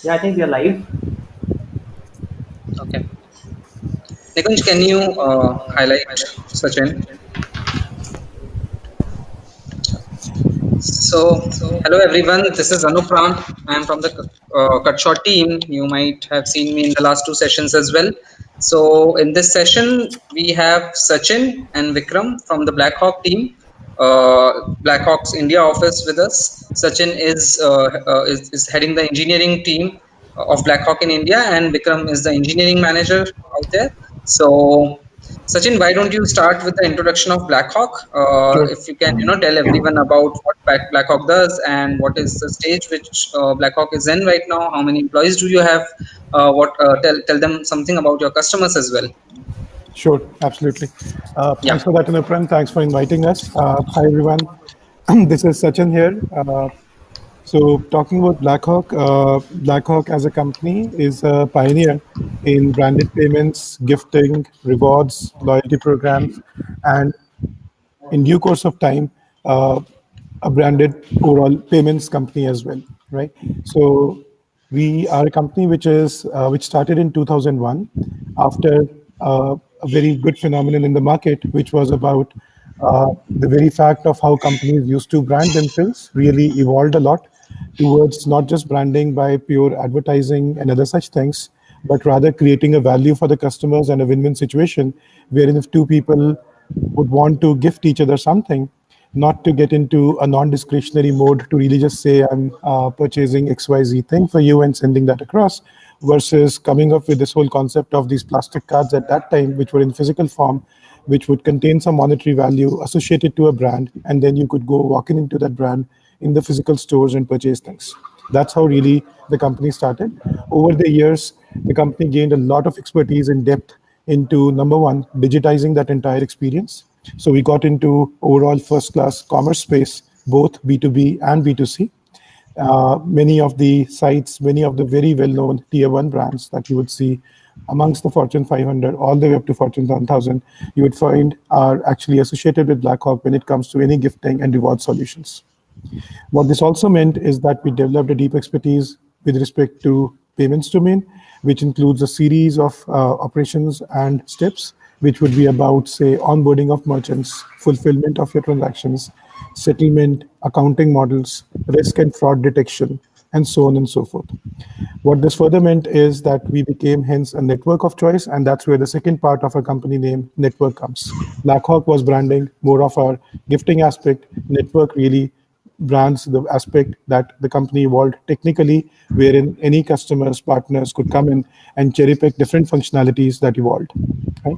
Yeah, I think we are live. Okay. Nikunj, can you highlight Sachin? So, hello everyone. This is Anupram. I am from the Cut team. You might have seen me in the last two sessions as well. So, in this session, we have Sachin and Vikram from the Blackhawk team, Blackhawks India office with us. Sachin is heading the engineering team of Blackhawk in India, and Vikram is the engineering manager out there. So, Sachin, why don't you start with the introduction of Blackhawk? Sure. If you can, tell everyone about what Blackhawk does and what is the stage which Blackhawk is in right now. How many employees do you have? Tell them something about your customers as well. Sure, absolutely. Yeah. Thanks for that, Anupran. Thanks for inviting us. Hi, everyone. This is Sachin here. So, talking about Blackhawk, Blackhawk as a company is a pioneer in branded payments, gifting, rewards, loyalty programs, and in due course of time, uh, a branded overall payments company as well, right? So we are a company which started in 2001 after a very good phenomenon in the market, which was about the very fact of how companies used to brand themselves really evolved a lot towards not just branding by pure advertising and other such things, but rather creating a value for the customers and a win-win situation wherein if two people would want to gift each other something, not to get into a non-discretionary mode to really just say I'm purchasing XYZ thing for you and sending that across, versus coming up with this whole concept of these plastic cards at that time, which were in physical form, which would contain some monetary value associated to a brand, and then you could go walking into that brand in the physical stores and purchase things. That's how really the company started. Over the years, the company gained a lot of expertise and depth into number one, digitizing that entire experience. So we got into overall first class commerce space, both B2B and B2C. Many of the sites, many of the very well known tier one brands that you would see amongst the Fortune 500 all the way up to Fortune 1000, you would find are actually associated with Blackhawk when it comes to any gifting and reward solutions. What this also meant is that we developed a deep expertise with respect to payments domain, which includes a series of operations and steps, which would be about, say, onboarding of merchants, fulfillment of your transactions, settlement, accounting models, risk and fraud detection, and so on and so forth. What this further meant is that we became hence a network of choice, and that's where the second part of our company name, Network, comes. Blackhawk was branding more of our gifting aspect. Network really brands the aspect that the company evolved technically, wherein any customers, partners could come in and cherry pick different functionalities that evolved. Right?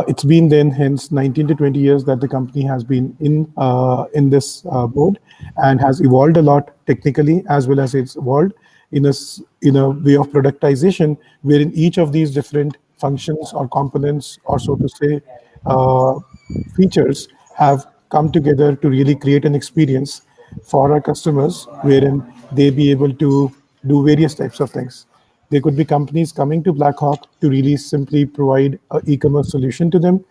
It's been then hence 19 to 20 years that the company has been in this mode and has evolved a lot technically as well as it's evolved in a way of productization, wherein each of these different functions or components or so to say features have come together to really create an experience for our customers wherein they be able to do various types of things. There could be companies coming to Blackhawk to really simply provide an e-commerce solution to them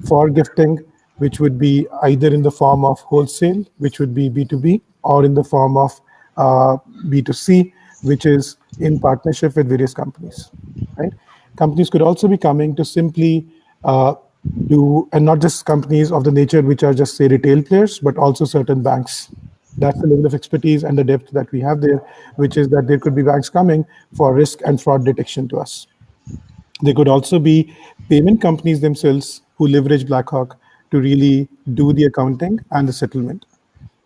for gifting, which would be either in the form of wholesale, which would be B2B, or in the form of B2C, which is in partnership with various companies. Right? Companies could also be coming to simply do, and not just companies of the nature which are just say retail players, but also certain banks. That's the level of expertise and the depth that we have there, which is that there could be banks coming for risk and fraud detection to us. There could also be payment companies themselves who leverage Blackhawk to really do the accounting and the settlement.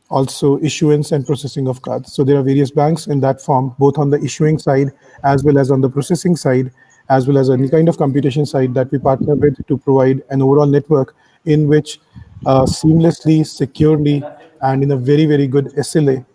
Also issuance and processing of cards. So there are various banks in that form, both on the issuing side as well as on the processing side, as well as any kind of computation side that we partner with to provide an overall network in which seamlessly, securely, and in a very, very good SLA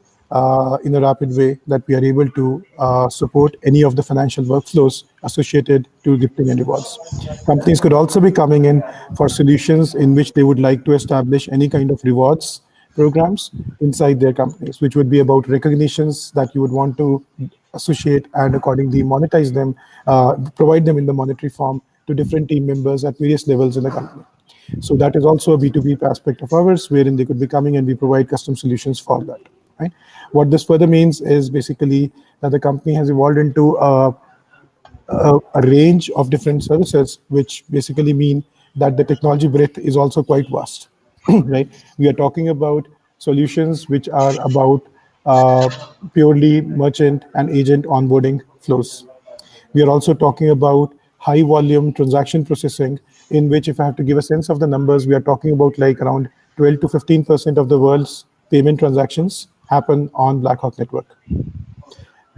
in a rapid way that we are able to support any of the financial workflows associated to gifting and rewards. Companies could also be coming in for solutions in which they would like to establish any kind of rewards programs inside their companies, which would be about recognitions that you would want to associate and accordingly monetize them, provide them in the monetary form to different team members at various levels in the company. So that is also a B2B aspect of ours, wherein they could be coming and we provide custom solutions for that. right? What this further means is basically that the company has evolved into a range of different services, which basically mean that the technology breadth is also quite vast, right? We are talking about solutions which are about uh, purely merchant and agent onboarding flows. We are also talking about high volume transaction processing, in which, if I have to give a sense of the numbers, we are talking about like around 12 to 15% of the world's payment transactions happen on Blackhawk network.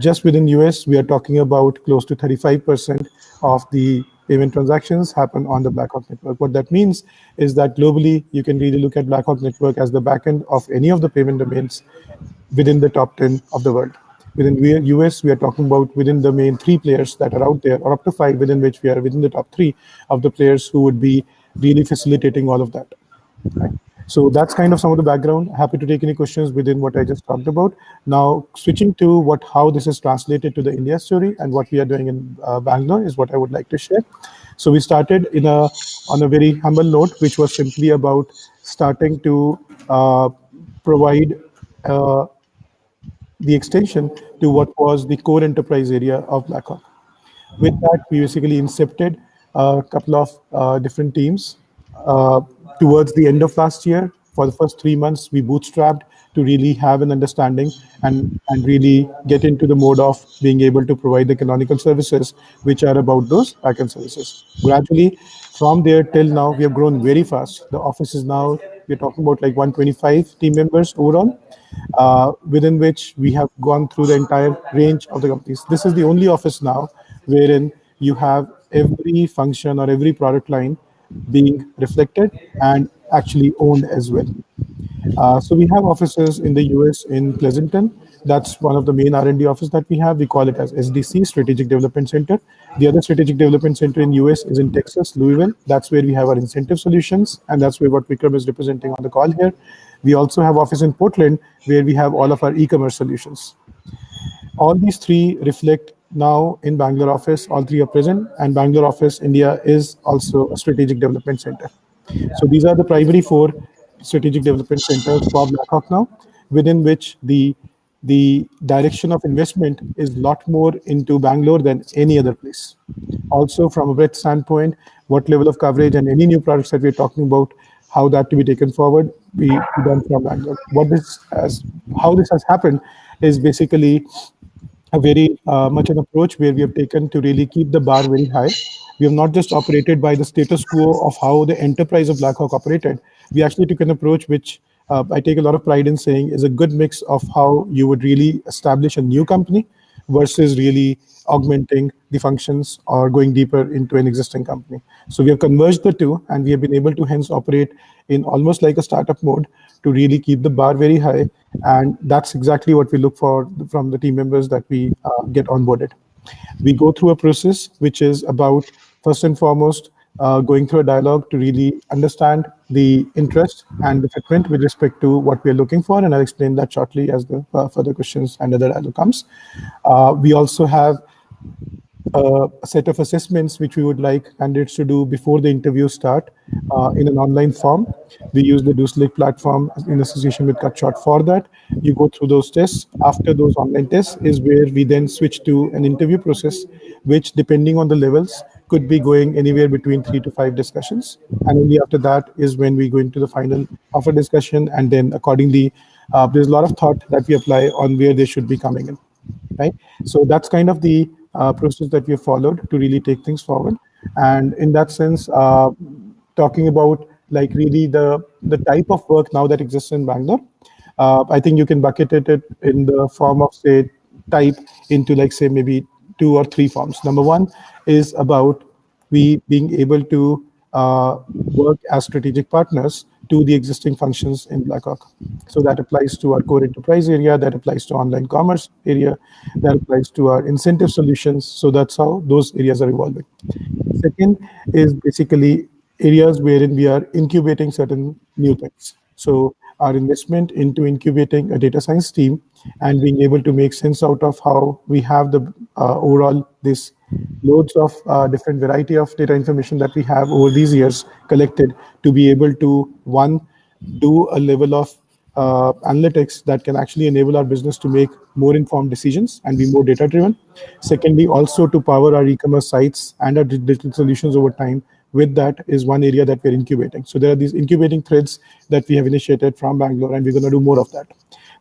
Just within US, we are talking about close to 35% of the payment transactions happen on the Blackhawk network. What that means is that globally, you can really look at Blackhawk network as the backend of any of the payment domains within the top 10 of the world. Within US, we are talking about within the main three players that are out there, or up to five, within which we are within the top three of the players who would be really facilitating all of that. Right. So that's kind of some of the background. Happy to take any questions within what I just talked about. Now, switching to how this is translated to the India story and what we are doing in Bangalore is what I would like to share. So we started on a very humble note, which was simply about starting to provide uh, the extension to what was the core enterprise area of Blackhawk. With that, we basically incepted a couple of different teams. Uh, Towards the end of last year, for the first 3 months, we bootstrapped to really have an understanding and really get into the mode of being able to provide the canonical services, which are about those backend services. Gradually, from there till now, we have grown very fast. The office is now, we're talking about like 125 team members overall, within which we have gone through the entire range of the companies. This is the only office now wherein you have every function or every product line being reflected and actually owned as well. So we have offices in the US in Pleasanton. That's one of the main R&D offices that we have. We call it as SDC, Strategic Development Center. The other Strategic Development Center in US is in Texas, Louisville. That's where we have our incentive solutions, and that's where what Vikram is representing on the call here. We also have office in Portland, where we have all of our e-commerce solutions. All these three reflect now in Bangalore office. All three are present, and Bangalore office, India, is also a strategic development center. So these are the primary four strategic development centers for Blackhawk now, within which the direction of investment is a lot more into Bangalore than any other place. Also, from a breadth standpoint, what level of coverage and any new products that we're talking about, how that to be taken forward, we done from Bangalore. How this has happened is basically a very much an approach where we have taken to really keep the bar very high. We have not just operated by the status quo of how the enterprise of Blackhawk operated. We actually took an approach which I take a lot of pride in saying is a good mix of how you would really establish a new company versus really augmenting the functions or going deeper into an existing company. So we have converged the two, and we have been able to hence operate in almost like a startup mode to really keep the bar very high. And that's exactly what we look for from the team members that we get onboarded. We go through a process which is about, first and foremost, going through a dialogue to really understand the interest and the fitment with respect to what we are looking for, and I'll explain that shortly as the further questions and other dialogue comes. We also have a set of assessments which we would like candidates to do before the interview start in an online form. We use the DoSelect platform in association with CutShort for that. You go through those tests. After those online tests is where we then switch to an interview process, which, depending on the levels, could be going anywhere between 3 to 5 discussions. And only after that is when we go into the final offer discussion. And then accordingly, there's a lot of thought that we apply on where they should be coming in, right? So that's kind of the process that we have followed to really take things forward. And in that sense, talking about like really the type of work now that exists in Bangalore, I think you can bucket it in the form of, say, type into like, say, maybe 2 or 3 forms. Number one is about we being able to work as strategic partners to the existing functions in Blackhawk. So that applies to our core enterprise area, that applies to online commerce area, that applies to our incentive solutions. So that's how those areas are evolving. Second is basically areas wherein we are incubating certain new things. So our investment into incubating a data science team and being able to make sense out of how we have the overall this loads of different variety of data information that we have over these years collected to be able to, one, do a level of analytics that can actually enable our business to make more informed decisions and be more data driven. Secondly, also to power our e-commerce sites and our digital solutions over time. With that is one area that we're incubating. So there are these incubating threads that we have initiated from Bangalore, and we're going to do more of that.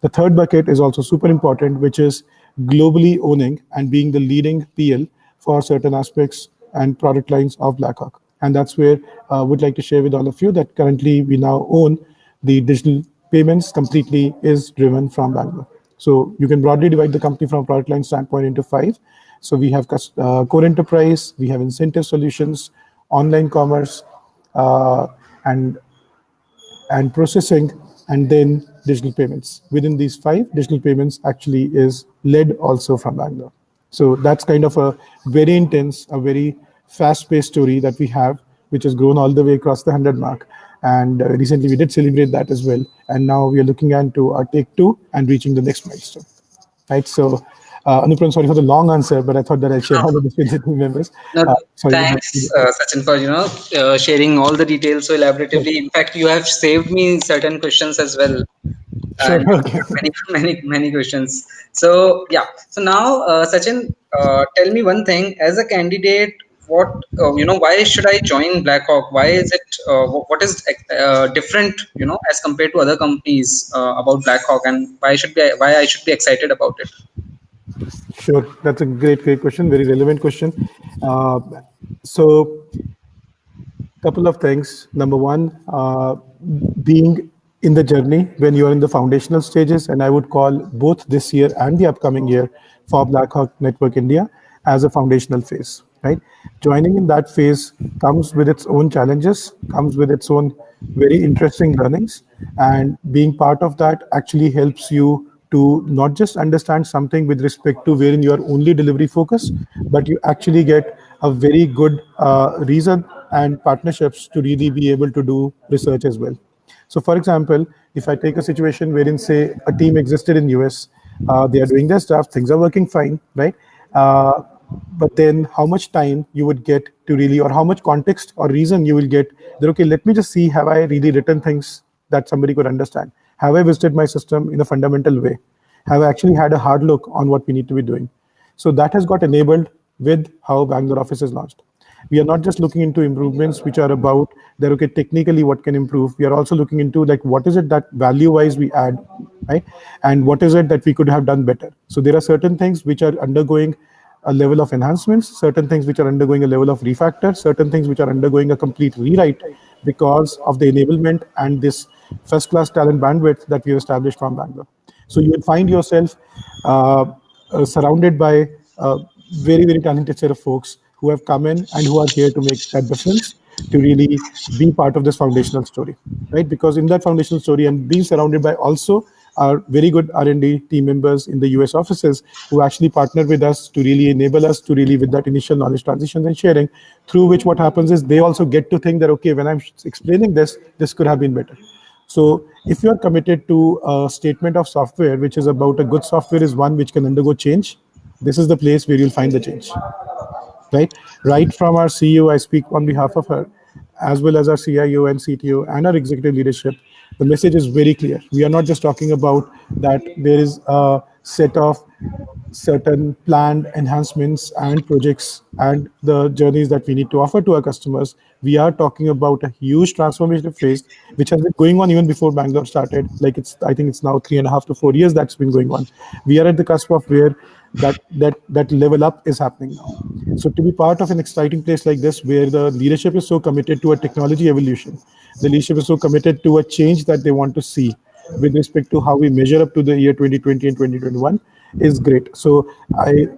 The third bucket is also super important, which is globally owning and being the leading PL for certain aspects and product lines of Blackhawk. And that's where I would like to share with all of you that currently we now own the digital payments completely is driven from Bangalore. So you can broadly divide the company from a product line standpoint into five. So we have core enterprise, we have incentive solutions, online commerce, uh, and and processing, and then digital payments. Within these five, digital payments actually is led also from Bangalore. So that's kind of a very intense, a very fast-paced story that we have, which has grown all the way across the 100 mark. And recently we did celebrate that as well. And now we are looking into our take two and reaching the next milestone. Right. So, Anupran, sorry for the long answer, but I thought that I'd share all of this with the team members. No, Sorry. thanks, Sachin, for sharing all the details so elaboratively. In fact, you have saved me certain questions as well, Sure. and Okay. many questions. So yeah. So now, Sachin, tell me one thing. As a candidate, what why should I join Blackhawk? Why is it? What is different? As compared to other companies about Blackhawk, and why I should be excited about it? Sure. That's a great question. Very relevant question. Uh, so, couple of things. Number one, being in the journey when you are in the foundational stages, and I would call both this year and the upcoming year for Blackhawk Network India as a foundational phase. Right, joining in that phase comes with its own challenges, comes with its own very interesting learnings, and being part of that actually helps you to not just understand something with respect to wherein you are only delivery focused, but you actually get a very good reason and partnerships to really be able to do research as well. So, for example, if I take a situation wherein, say, a team existed in US, they are doing their stuff, things are working fine, right? Uh, but then how much time you would get to really, or how much context or reason you will get that, okay, let me just see, have I really written things that somebody could understand? Have I visited my system in a fundamental way? Have I actually had a hard look on what we need to be doing? So that has got enabled with how Bangalore office is launched. We are not just looking into improvements which are about that, okay, technically what can improve. We are also looking into like what is it that value wise we add, right? And what is it that we could have done better. So there are certain things which are undergoing a level of enhancements, certain things which are undergoing a level of refactor, certain things which are undergoing a complete rewrite because of the enablement and this first class talent bandwidth that we have established from Bangalore. So you will find yourself surrounded by a very talented set of folks who have come in and who are here to make that difference, to really be part of this foundational story, right? Because in that foundational story and being surrounded by also our very good R&D team members in the US offices who actually partner with us to really enable us to really with that initial knowledge transition and sharing, through which what happens is they also get to think that, okay, when I'm explaining this, this could have been better. So if you're committed to a statement of software, which is about a good software is one which can undergo change, this is the place where you'll find the change, right? Right from our CEO, I speak on behalf of her, as well as our CIO and CTO and our executive leadership. The message is very clear. We are not just talking about that there is a set of certain planned enhancements and projects and the journeys that we need to offer to our customers. We are talking about a huge transformative phase, which has been going on even before Bangalore started. Like I think it's now 3.5 to 4 years that's been going on. We are at the cusp of where that level up is happening now. So to be part of an exciting place like this, where the leadership is so committed to a technology evolution, the leadership is so committed to a change that they want to see with respect to how we measure up to the year 2020 and 2021 is great. So I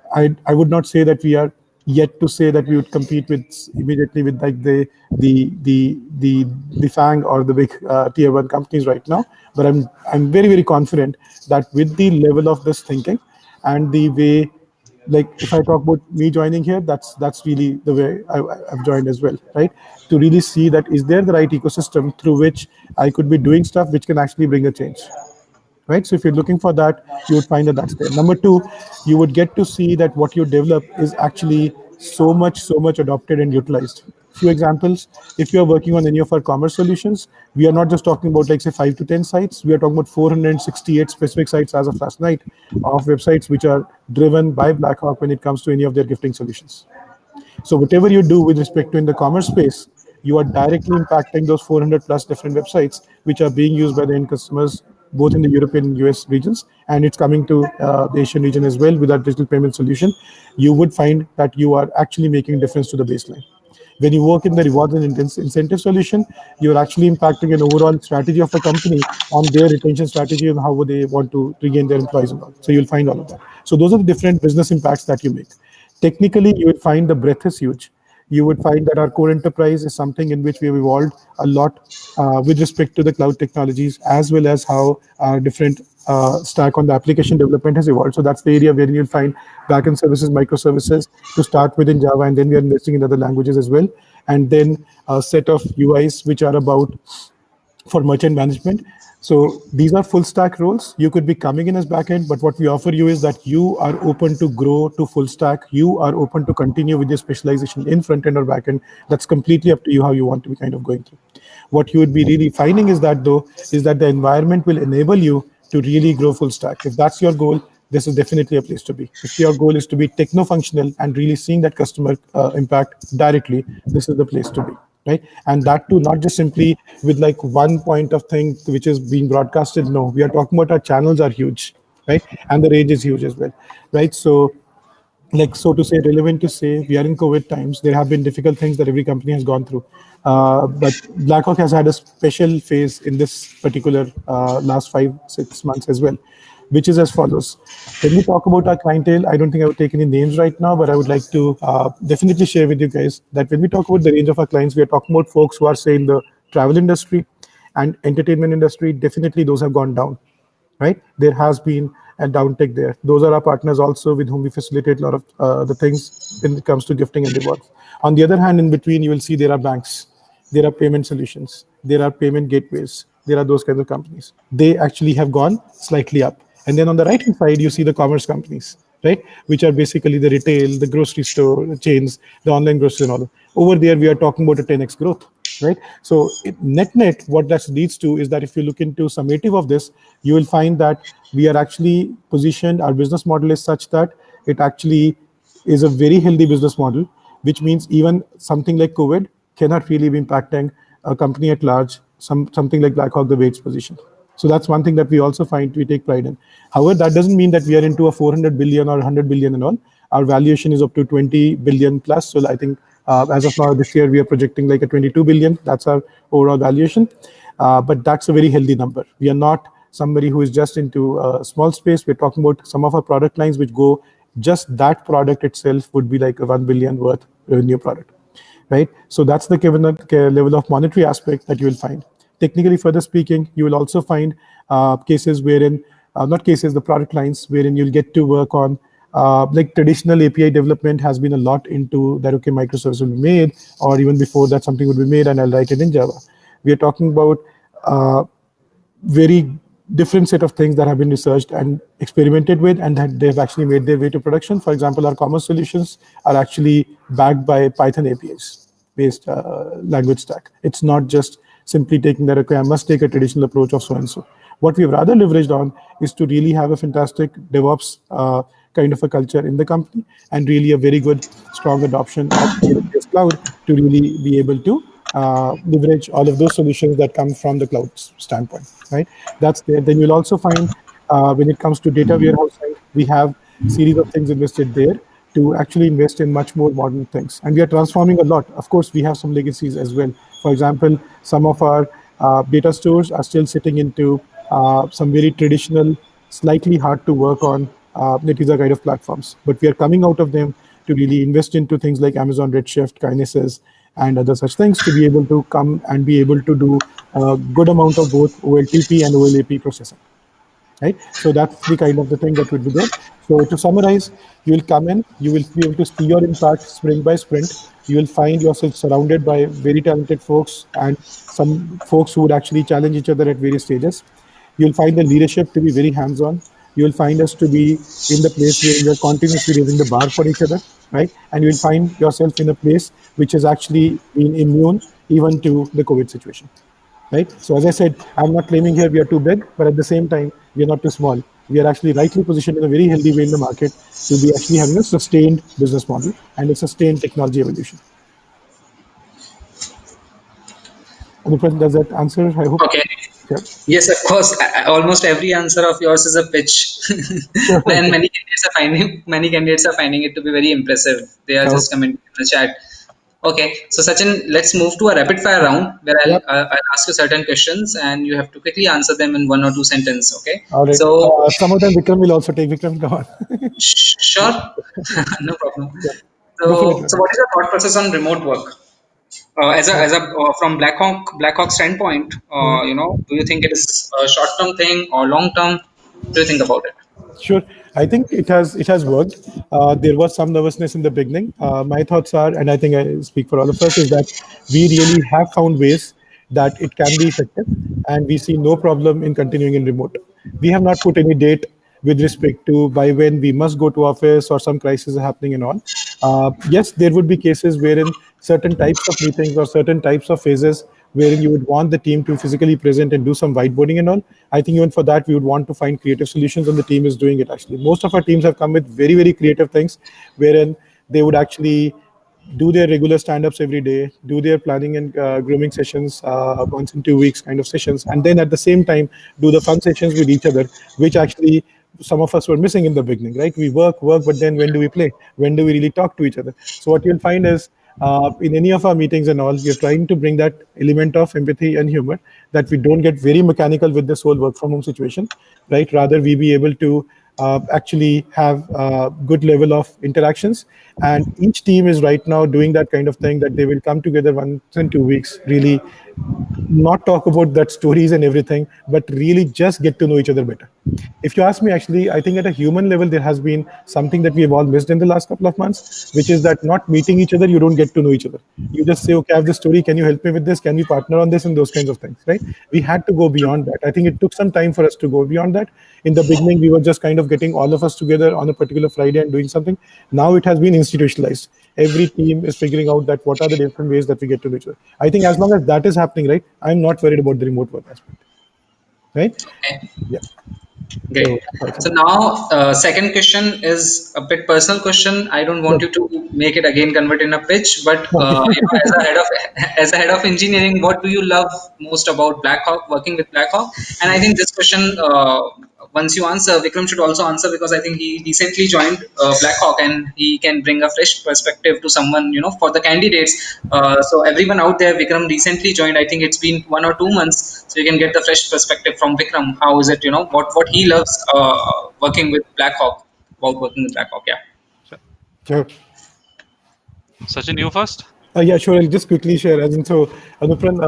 would not say that we are yet to say that we would compete with immediately with like the FANG or the big tier one companies right now. But I'm very confident that with the level of this thinking and the way, like if I talk about me joining here, that's really the way I've joined as well, right? To really see that is there the right ecosystem through which I could be doing stuff which can actually bring a change, right? So if you're looking for that, you would find that that's there. Number two, you would get to see that what you develop is actually so much adopted and utilized. Few examples: if you are working on any of our commerce solutions, we are not just talking about like say 5 to 10 sites. We are talking about 468 specific sites as of last night of websites which are driven by Blackhawk when it comes to any of their gifting solutions. So whatever you do with respect to in the commerce space, you are directly impacting those 400 plus different websites which are being used by the end customers both in the European and US regions, and it's coming to the Asian region as well with our digital payment solution. You would find that you are actually making a difference to the baseline. When you work in the rewards and incentive solution, you're actually impacting an overall strategy of a company on their retention strategy and how they want to regain their employees and all. So you'll find all of that. So those are the different business impacts that you make. Technically, you would find the breadth is huge. You would find that our core enterprise is something in which we have evolved a lot with respect to the cloud technologies, as well as how our different stack on the application development has evolved. So that's the area where you'll find backend services, microservices to start with in Java, and then we are investing in other languages as well. And then a set of UIs which are about for merchant management. So these are full stack roles. You could be coming in as backend, but what we offer you is that you are open to grow to full stack. You are open to continue with your specialization in front end or backend. That's completely up to you how you want to be kind of going through. What you would be really finding is that though, is that the environment will enable you to really grow full stack. If that's your goal, this is definitely a place to be. If your goal is to be techno-functional and really seeing that customer impact directly, this is the place to be. Right, and that too not just simply with like one point of thing which is being broadcasted. No, we are talking about our channels are huge, right, and the range is huge as well, right? So like so to say, relevant to say, we are in COVID times. There have been difficult things that every company has gone through, but Blackhawk has had a special phase in this particular last 5-6 months as well, which is as follows. When we talk about our clientele, I don't think I would take any names right now, but I would like to definitely share with you guys that when we talk about the range of our clients, we are talking about folks who are, say, in the travel industry and entertainment industry. Definitely those have gone down, right? There has been a downtick there. Those are our partners also with whom we facilitate a lot of the things when it comes to gifting and rewards. On the other hand, in between, you will see there are banks, there are payment solutions, there are payment gateways, there are those kinds of companies. They actually have gone slightly up. And then on the right-hand side, you see the commerce companies, right? Which are basically the retail, the grocery store chains, the online groceries and all. Over there, we are talking about a 10x growth, right? So net, what that leads to is that if you look into summative of this, you will find that we are actually positioned, our business model is such that it actually is a very healthy business model, which means even something like COVID cannot really be impacting a company at large, something like Blackhawk, the way it's positioned. So that's one thing that we also find we take pride in. However, that doesn't mean that we are into a 400 billion or 100 billion and all. Our valuation is up to 20 billion plus. So I think as of now, this year, we are projecting like a 22 billion. That's our overall valuation. But that's a very healthy number. We are not somebody who is just into a small space. We're talking about some of our product lines which go, just that product itself would be like a 1 billion worth revenue product, right? So that's the level of monetary aspect that you will find. Technically, further speaking, you will also find cases wherein, not cases, the product lines wherein you'll get to work on like traditional API development has been a lot into that, okay, microservices will be made, or even before that something would be made and I'll write it in Java. We are talking about very different set of things that have been researched and experimented with and that they've actually made their way to production. For example, our commerce solutions are actually backed by Python APIs based language stack. It's not just simply taking that, okay, I must take a traditional approach of so-and-so. What we've rather leveraged on is to really have a fantastic DevOps kind of a culture in the company and really a very good, strong adoption of AWS cloud to really be able to leverage all of those solutions that come from the cloud standpoint, right? That's there. Then you'll also find when it comes to data warehousing, we have a series of things invested there to actually invest in much more modern things. And we are transforming a lot. Of course, we have some legacies as well. For example, some of our data stores are still sitting into some very traditional, slightly hard to work on Netezza kind of platforms. But we are coming out of them to really invest into things like Amazon Redshift, Kinesis, and other such things to be able to come and be able to do a good amount of both OLTP and OLAP processing. Right? So that's the kind of the thing that would be there. So to summarize, you will come in, you will be able to see your impact sprint by sprint. You will find yourself surrounded by very talented folks and some folks who would actually challenge each other at various stages. You'll find the leadership to be very hands-on. you will find us to be in the place where we are continuously raising the bar for each other, right? And you will find yourself in a place which has actually been immune even to the COVID situation, right? So as I said, I'm not claiming here we are too big, but at the same time, we are not too small. We are actually rightly positioned in a very healthy way in the market to be actually having a sustained business model and a sustained technology evolution. Anupran, does that answer? I hope. Okay. Yeah. Yes, of course. Almost every answer of yours is a pitch, Sure. and many candidates are finding it to be very impressive. They are Oh, just commenting in the chat. Okay, so Sachin, let's move to a rapid fire round where yep. I'll ask you certain questions and you have to quickly answer them in one or two sentences. Okay, All right. so Some of them Vikram will also take. Vikram, come on. sure, no problem. Yeah. Go for it. So what is your thought process on remote work? As a from Blackhawk standpoint, Mhm. do you think it is a short term thing or long term? What do you think about it? Sure. I think it has worked. There was some nervousness in the beginning. My thoughts are, and I think I speak for all of us, is that we really have found ways that it can be effective, and we see no problem in continuing in remote. We have not put any date with respect to by when we must go to office or some crisis is happening and all. Yes, there would be cases wherein certain types of meetings or certain types of phases wherein you would want the team to physically present and do some whiteboarding and all. I think even for that, we would want to find creative solutions, and the team is doing it actually. Most of our teams have come with very, very creative things wherein they would actually do their regular stand-ups every day, do their planning and grooming sessions once in 2 weeks kind of sessions, and then at the same time do the fun sessions with each other, which actually some of us were missing in the beginning, right? We work, but then when do we play? When do we really talk to each other? So what you'll find is in any of our meetings and all, we're trying to bring that element of empathy and humor, that we don't get very mechanical with this whole work from home situation, right? Rather, we be able to actually have a good level of interactions. And each team is right now doing that kind of thing, that they will come together once in 2 weeks, really not talk about that stories and everything, but really just get to know each other better. If you ask me, actually, I think at a human level, there has been something that we have all missed in the last couple of months, which is that not meeting each other, you don't get to know each other. You just say, okay, I have this story. Can you help me with this? Can we partner on this? And those kinds of things, right? We had to go beyond that. I think it took some time for us to go beyond that. In the beginning, we were just kind of getting all of us together on a particular Friday and doing something. Now it has been institutionalized. Every team is figuring out that what are the different ways that we get to know each other. I think as long as that is happening, right, I'm not worried about the remote work aspect, right? Okay. Yeah. Great. So now, second question is a bit personal question. I don't want Sure. you to make it again convert in a pitch, but as a head of engineering, what do you love most about Blackhawk, working with Blackhawk? And I think this question, once you answer, Vikram should also answer, because I think he recently joined Blackhawk and he can bring a fresh perspective to someone, for the candidates. So everyone out there, Vikram recently joined. I think it's been 1 or 2 months, so you can get the fresh perspective from Vikram. How is it, what he loves working with Blackhawk, about working with Blackhawk. Yeah. Sure. Sachin, you first. Yeah, sure. I'll just quickly share. As in, so, Anupran,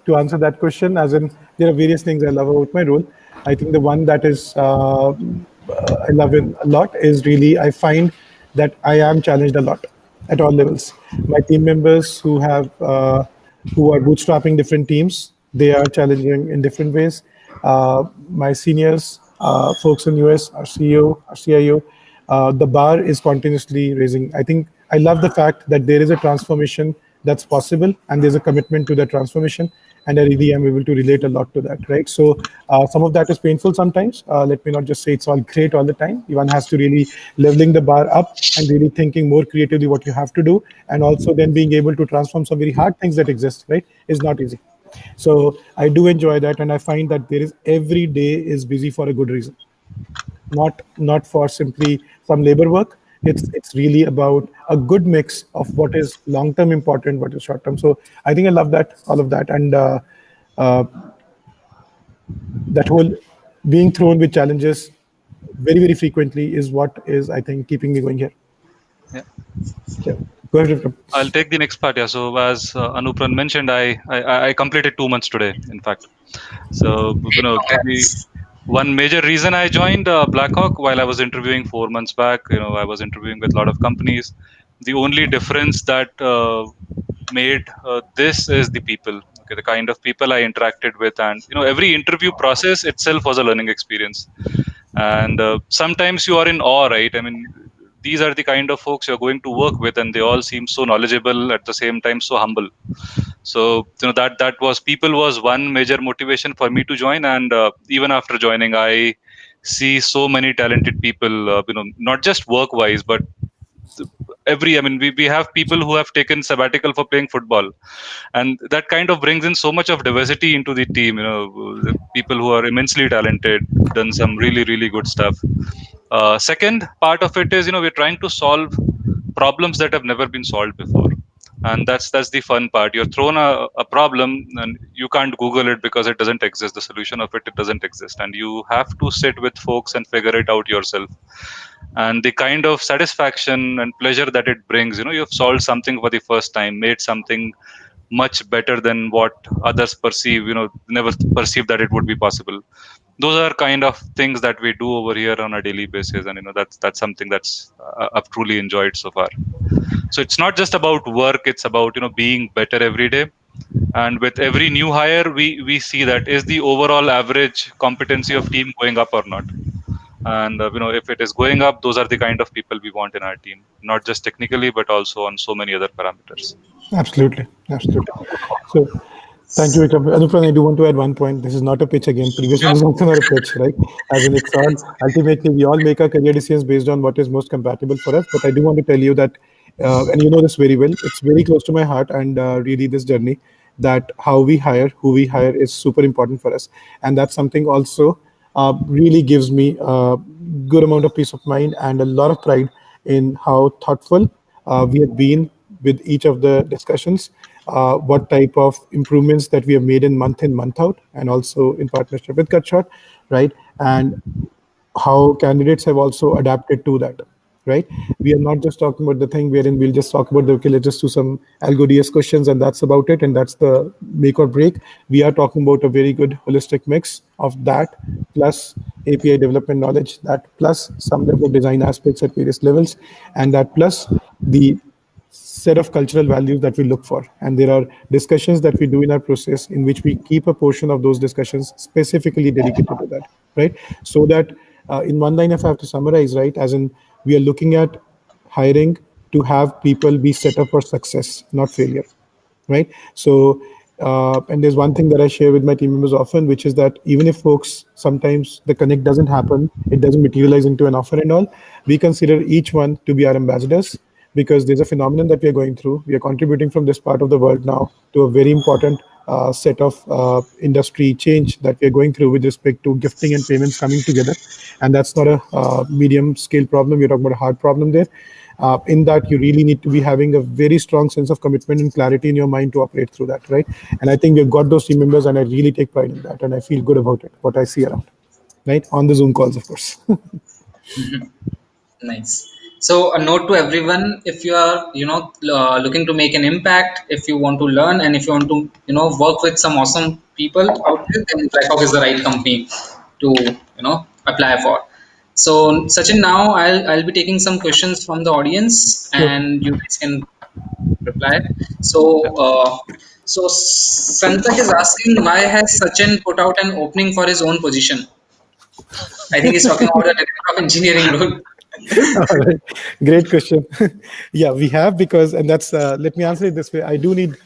to answer that question, as in, there are various things I love about my role. I think the one that is I love it a lot is really I find that I am challenged a lot at all levels. My team members who are bootstrapping different teams, they are challenging in different ways. My seniors, folks in US, our CEO, our CIO, the bar is continuously raising. I think I love the fact that there is a transformation that's possible, and there's a commitment to that transformation, and I really am able to relate a lot to that, right? So some of that is painful sometimes. Let me not just say it's all great all the time. One has to really leveling the bar up and really thinking more creatively what you have to do, and also then being able to transform some very hard things that exist, right, is not easy. So I do enjoy that, and I find that there is every day is busy for a good reason, not for simply some labor work. It's really about a good mix of what is long term important, what is short term. So I think I love that, all of that, and uh, that whole being thrown with challenges very, very frequently is what is, I think, keeping me going here. Yeah. Yeah. Go ahead, Vikram. I'll take the next part. Yeah. So as Anupran mentioned, I completed 2 months today. In fact, so Congrats. one major reason I joined Blackhawk, while I was interviewing 4 months back, I was interviewing with a lot of companies. The only difference that made this is the people. Okay, the kind of people I interacted with, and every interview process itself was a learning experience. And sometimes you are in awe, right? I mean, these are the kind of folks you're going to work with, and they all seem so knowledgeable, at the same time so humble. So that was people was one major motivation for me to join. And even after joining, I see so many talented people, not just work wise, but we have people who have taken sabbatical for playing football, and that kind of brings in so much of diversity into the team. The people who are immensely talented, done some really really good stuff. Second part of it is, we're trying to solve problems that have never been solved before, and that's the fun part. You're thrown a problem, and you can't Google it because it doesn't exist. The solution of it doesn't exist, and you have to sit with folks and figure it out yourself. And the kind of satisfaction and pleasure that it brings, you've solved something for the first time, made something much better than what others perceive, never perceived that it would be possible. Those are kind of things that we do over here on a daily basis, and that's something that's I've truly enjoyed so far. So it's not just about work, it's about being better every day. And with every new hire, we see that is the overall average competency of team going up or not. And if it is going up, those are the kind of people we want in our team, not just technically but also on so many other parameters. Absolutely. So thank you, Vikram. Anupran, I do want to add one point. This is not a pitch again. Previous one is also not a pitch, right? As in, it's all ultimately we all make our career decisions based on what is most compatible for us. But I do want to tell you that, and you know this very well, it's very close to my heart, and really this journey, that how we hire, who we hire is super important for us. And that's something also really gives me a good amount of peace of mind and a lot of pride in how thoughtful we have been with each of the discussions, what type of improvements that we have made in, month out, and also in partnership with Cutshort, right? And how candidates have also adapted to that, right? We are not just talking about the thing wherein we'll just talk about okay, let's just do some algo DS questions and that's about it, and that's the make or break. We are talking about a very good holistic mix of that plus API development knowledge, that plus some level of design aspects at various levels, and that plus the set of cultural values that we look for. And there are discussions that we do in our process in which we keep a portion of those discussions specifically dedicated to that, right? So that in one line, if I have to summarize, right, as in we are looking at hiring to have people be set up for success, not failure, right? So, and there's one thing that I share with my team members often, which is that even if folks, sometimes the connect doesn't happen, it doesn't materialize into an offer and all, we consider each one to be our ambassadors, because there's a phenomenon that we are going through. We are contributing from this part of the world now to a very important set of industry change that we are going through with respect to gifting and payments coming together. And that's not a medium scale problem. You're talking about a hard problem there. In that, you really need to be having a very strong sense of commitment and clarity in your mind to operate through that, right? And I think we've got those team members, and I really take pride in that, and I feel good about it, what I see around, right? On the Zoom calls, of course. Nice. So a note to everyone: if you are, looking to make an impact, if you want to learn, and if you want to, work with some awesome people out there, then Blackhawk is the right company to, apply for. So Sachin, now I'll be taking some questions from the audience, and you guys can reply. So Santak is asking, why has Sachin put out an opening for his own position? I think he's talking about the director of engineering role. All right. Great question. Yeah, we have, because, and that's, let me answer it this way. I do need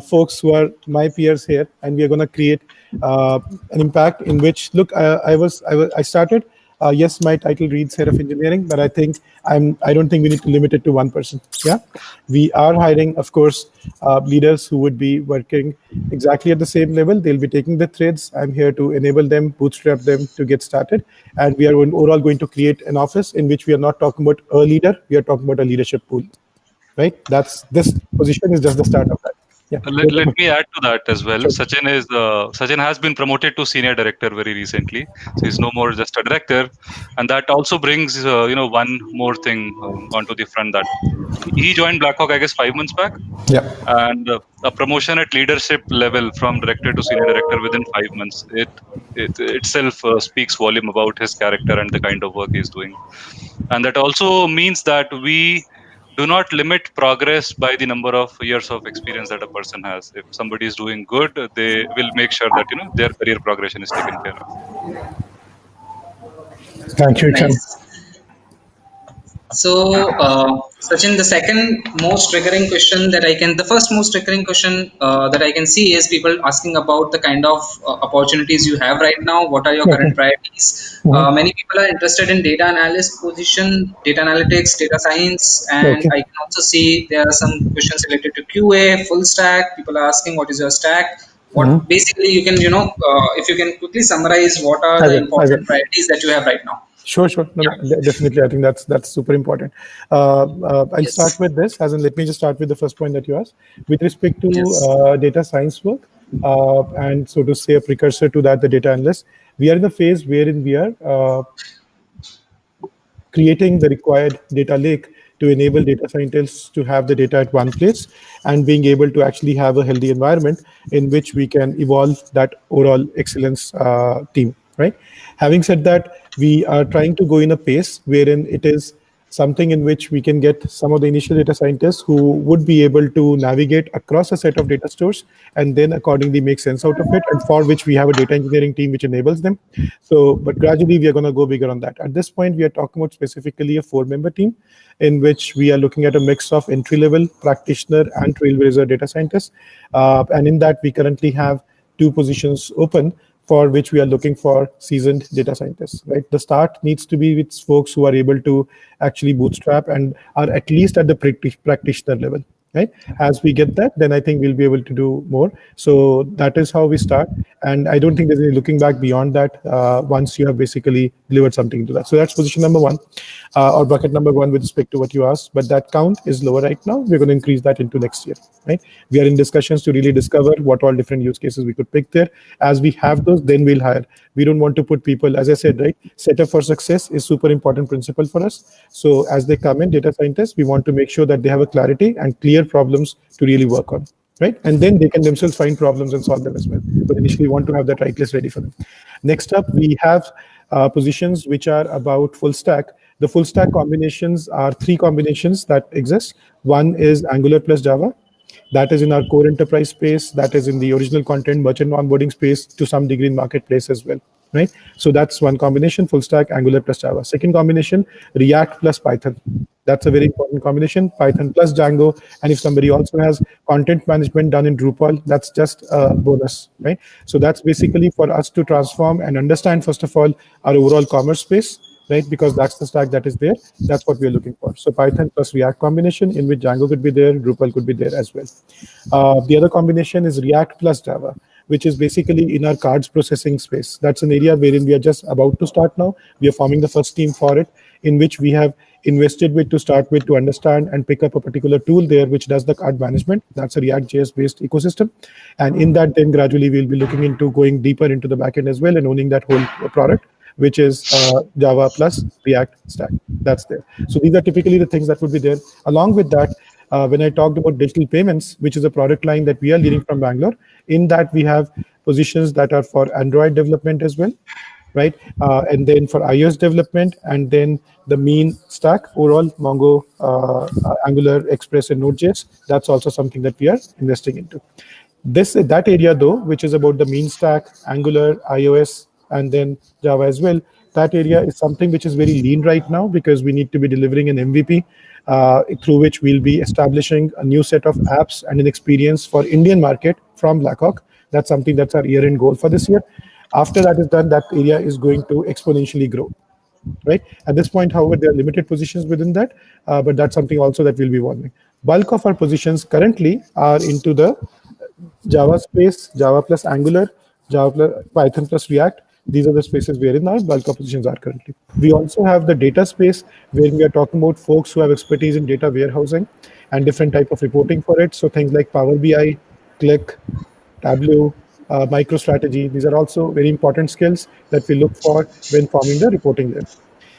folks who are my peers here, and we are going to create an impact in which, look, I started, yes, my title reads head of engineering, but I think I don't think we need to limit it to one person. Yeah, we are hiring, of course, leaders who would be working exactly at the same level. They'll be taking the threads. I'm here to enable them, bootstrap them to get started. And we are overall going to create an office in which we are not talking about a leader. We are talking about a leadership pool, right? This position is just the start of that. Yeah. Let me add to that as well. Sure. Sachin has been promoted to senior director very recently, so he's no more just a director, and that also brings one more thing onto the front, that he joined Blackhawk, I guess, 5 months back. Yeah. And a promotion at leadership level from director to senior director within 5 months. It itself speaks volume about his character and the kind of work he's doing, and that also means that we do not limit progress by the number of years of experience that a person has. If somebody is doing good, they will make sure that their career progression is taken care of. Thank you, Chan. Nice. So, Sachin, the first most triggering question that I can see is people asking about the kind of opportunities you have right now. What are your current priorities? Many people are interested in data analyst position, data analytics, data science, and I can also see there are some questions related to QA, full stack. People are asking what is your stack. What basically you can, if you can quickly summarize what are the important priorities that you have right now. Sure. No, definitely. I think that's super important. I'll start with this. Let me just start with the first point that you asked. With respect to data science work, and so to say a precursor to that, the data analyst, we are in the phase wherein we are creating the required data lake to enable data scientists to have the data at one place and being able to actually have a healthy environment in which we can evolve that overall excellence team. Right. Having said that, we are trying to go in a pace wherein it is something in which we can get some of the initial data scientists who would be able to navigate across a set of data stores and then accordingly make sense out of it, and for which we have a data engineering team which enables them. So, but gradually we are going to go bigger on that. At this point, we are talking about specifically a 4-member team in which we are looking at a mix of entry-level practitioner and trailblazer data scientists. And in that, we currently have 2 positions open for which we are looking for seasoned data scientists, right? The start needs to be with folks who are able to actually bootstrap and are at least at the practitioner level, right? As we get that, then I think we'll be able to do more. So that is how we start. And I don't think there's any looking back beyond that once you have basically delivered something to that. So that's position number 1 or bucket number 1 with respect to what you asked. But that count is lower right now. We're going to increase that into next year, right? We are in discussions to really discover what all different use cases we could pick there. As we have those, then we'll hire. We don't want to put people, as I said, right? Setup for success is super important principle for us. So as they come in, data scientists, we want to make sure that they have a clarity and clear problems to really work on, right? And then they can themselves find problems and solve them as well. But initially, we want to have that right list ready for them. Next up, we have positions which are about full stack. The full stack combinations are 3 combinations that exist. One is Angular plus Java. That is in our core enterprise space. That is in the original content merchant onboarding space, to some degree in marketplace as well, right? So that's one combination, full stack, Angular plus Java. Second combination, React plus Python. That's a very important combination, Python plus Django. And if somebody also has content management done in Drupal, that's just a bonus, right? So that's basically for us to transform and understand, first of all, our overall commerce space, right? Because that's the stack that is there. That's what we're looking for. So Python plus React combination in which Django could be there, Drupal could be there as well. The other combination is React plus Java, which is basically in our cards processing space. That's an area wherein we are just about to start now. We are forming the first team for it, in which we have invested with to start with to understand and pick up a particular tool there which does the card management. That's a React.js based ecosystem. And in that, then gradually we'll be looking into going deeper into the backend as well and owning that whole product, which is Java plus React stack. That's there. So these are typically the things that would be there. Along with that, when I talked about digital payments, which is a product line that we are leading from Bangalore, in that we have positions that are for Android development as well, right? And then for iOS development, and then the mean stack, overall Mongo, Angular, Express, and Node.js. That's also something that we are investing into. That area though, which is about the mean stack, Angular, iOS, and then Java as well, that area is something which is very lean right now because we need to be delivering an MVP through which we'll be establishing a new set of apps and an experience for Indian market from Blackhawk. That's something that's our year-end goal for this year. After that is done, that area is going to exponentially grow, right? At this point, however, there are limited positions within that, but that's something also that we'll be evolving. Bulk of our positions currently are into the Java space, Java plus Angular, Java plus Python plus React. These are the spaces wherein our bulk of positions are currently. We also have the data space where we are talking about folks who have expertise in data warehousing and different type of reporting for it. So things like Power BI, Qlik, Tableau, MicroStrategy. These are also very important skills that we look for when forming the reporting there.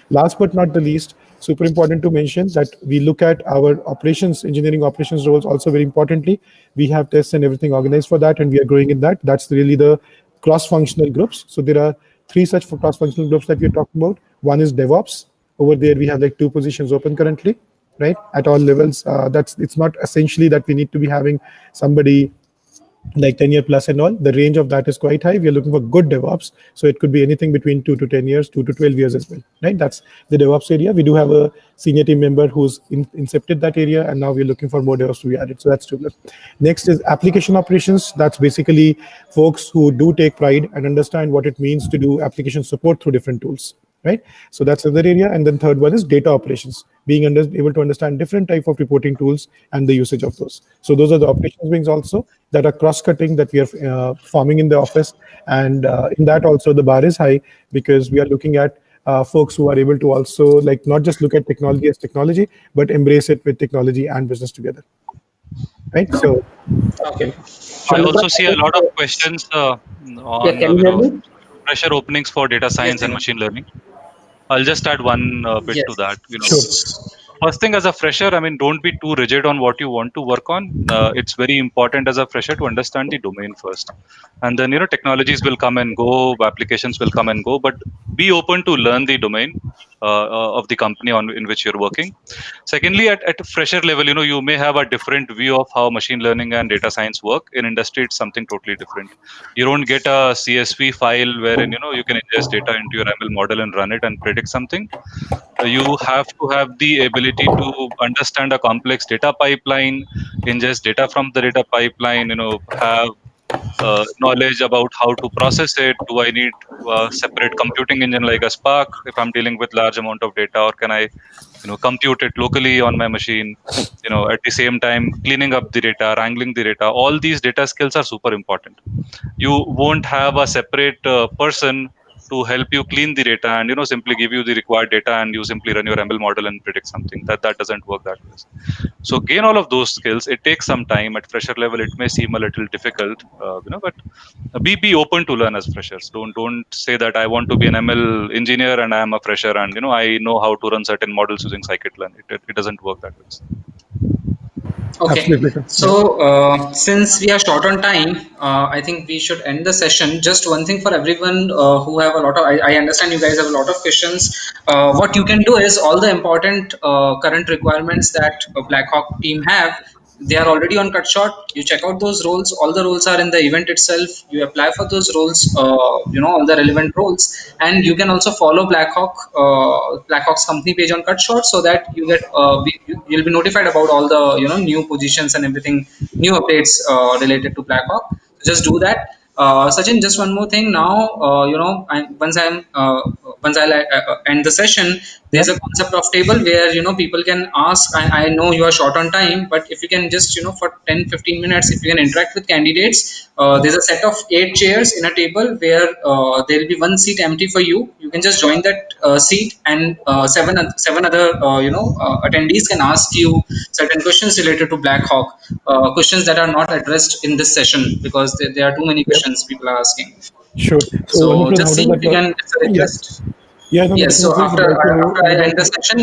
Last but not the least, super important to mention that we look at our operations, engineering operations roles also very importantly. We have tests and everything organized for that, and we are growing in that. That's really the cross-functional groups. So there are 3 such cross-functional groups that we're talking about. One is DevOps. Over there, we have like 2 positions open currently. right? At all levels. It's not essentially that we need to be having somebody like 10-year plus and all. The range of that is quite high. We are looking for good DevOps. So it could be anything between 2 to 10 years, 2 to 12 years as well, right? That's the DevOps area. We do have a senior team member who's incepted that area, and now we're looking for more DevOps to be added. So that's 2 plus. Next is application operations. That's basically folks who do take pride and understand what it means to do application support through different tools, right? So that's another area. And then third one is data operations, being able to understand different type of reporting tools and the usage of those. So those are the operations wings also that are cross-cutting that we are forming in the office. And in that also the bar is high, because we are looking at folks who are able to also like not just look at technology as technology, but embrace it with technology and business together, right? So Okay. I also see a lot of questions on can you hear me? fresher openings for data science and machine learning. I'll just add one bit to that. First thing, as a fresher, I mean, don't be too rigid on what you want to work on. It's very important as a fresher to understand the domain first, and then technologies will come and go, applications will come and go, but be open to learn the domain of the company in which you're working. Secondly, at a fresher level, you may have a different view of how machine learning and data science work. In industry, it's something totally different. You don't get a CSV file wherein you can ingest data into your ML model and run it and predict something. You have to have the ability to understand a complex data pipeline, ingest data from the data pipeline, have knowledge about how to process it. Do I need a separate computing engine like a Spark if I'm dealing with large amount of data, or can I compute it locally on my machine, at the same time cleaning up the data, wrangling the data. All these data skills are super important. You won't have a separate person to help you clean the data and simply give you the required data and you simply run your ML model and predict something. That doesn't work that way. So gain all of those skills. It takes some time. At fresher level, it may seem a little difficult, but be open to learn as freshers. Don't say that I want to be an ML engineer and I am a fresher and I know how to run certain models using scikit-learn. It doesn't work that way. Okay, so since we are short on time, I think we should end the session. Just one thing for everyone who have a lot of, I understand you guys have a lot of questions. What you can do is all the important current requirements that Blackhawk team have, they are already on Cutshort. You check out those roles. All the roles are in the event itself. You apply for those roles, all the relevant roles, and you can also follow Blackhawk's company page on Cutshort, so that you get you'll be notified about all the new positions and everything, new updates related to Blackhawk. Just do that. Sachin, just one more thing. Now, once I end the session, there's a concept of table where people can ask. I know you are short on time, but if you can just for 10-15 minutes, if you can interact with candidates, there's a set of 8 chairs in a table where there will be one seat empty for you. You can just join that seat, and seven other attendees can ask you certain questions related to Blackhawk, questions that are not addressed in this session because there are too many questions people are asking. Sure. So just see if you can. It's a request. Yes. So after I end the session,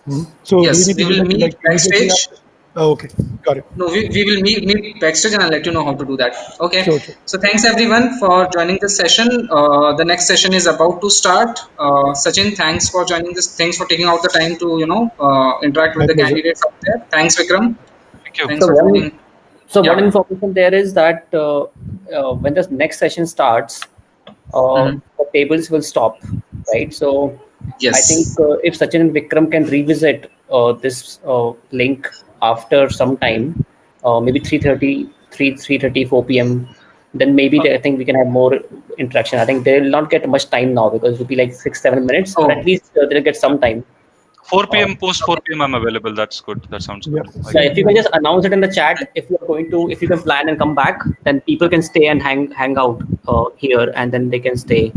we will meet backstage. Oh, okay, got it. No, we will meet backstage, and I'll let you know how to do that. Okay. Sure. So thanks everyone for joining this session. The next session is about to start. Sachin, thanks for joining this. Thanks for taking out the time to interact with the candidates out there. Thanks, Vikram. Thank you. Thanks for joining. So one information there is that when the next session starts, the tables will stop, right? So yes. I think if Sachin and Vikram can revisit this link after some time, maybe 3:30, 4 p.m., then maybe I think we can have more interaction. I think they'll not get much time now because it will be like 6-7 minutes, but at least they'll get some time. 4 p.m. post 4 p.m. I'm available. That's good. That sounds good. So if you can just announce it in the chat, if you can plan and come back, then people can stay and hang out here, and then they can stay.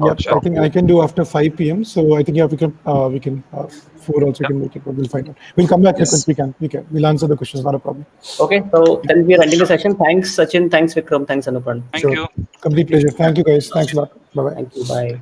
Yeah, I think I can do after 5 p.m. So I think we can 4 also can make it, but we'll find out. We'll come back if we can. We'll answer the questions. Not a problem. Okay, so then we are ending the session. Thanks, Sachin. Thanks, Vikram. Thanks, Anupran. Thank you. Complete pleasure. Thank you, guys. Thanks a lot. Bye bye. Thank you. Bye.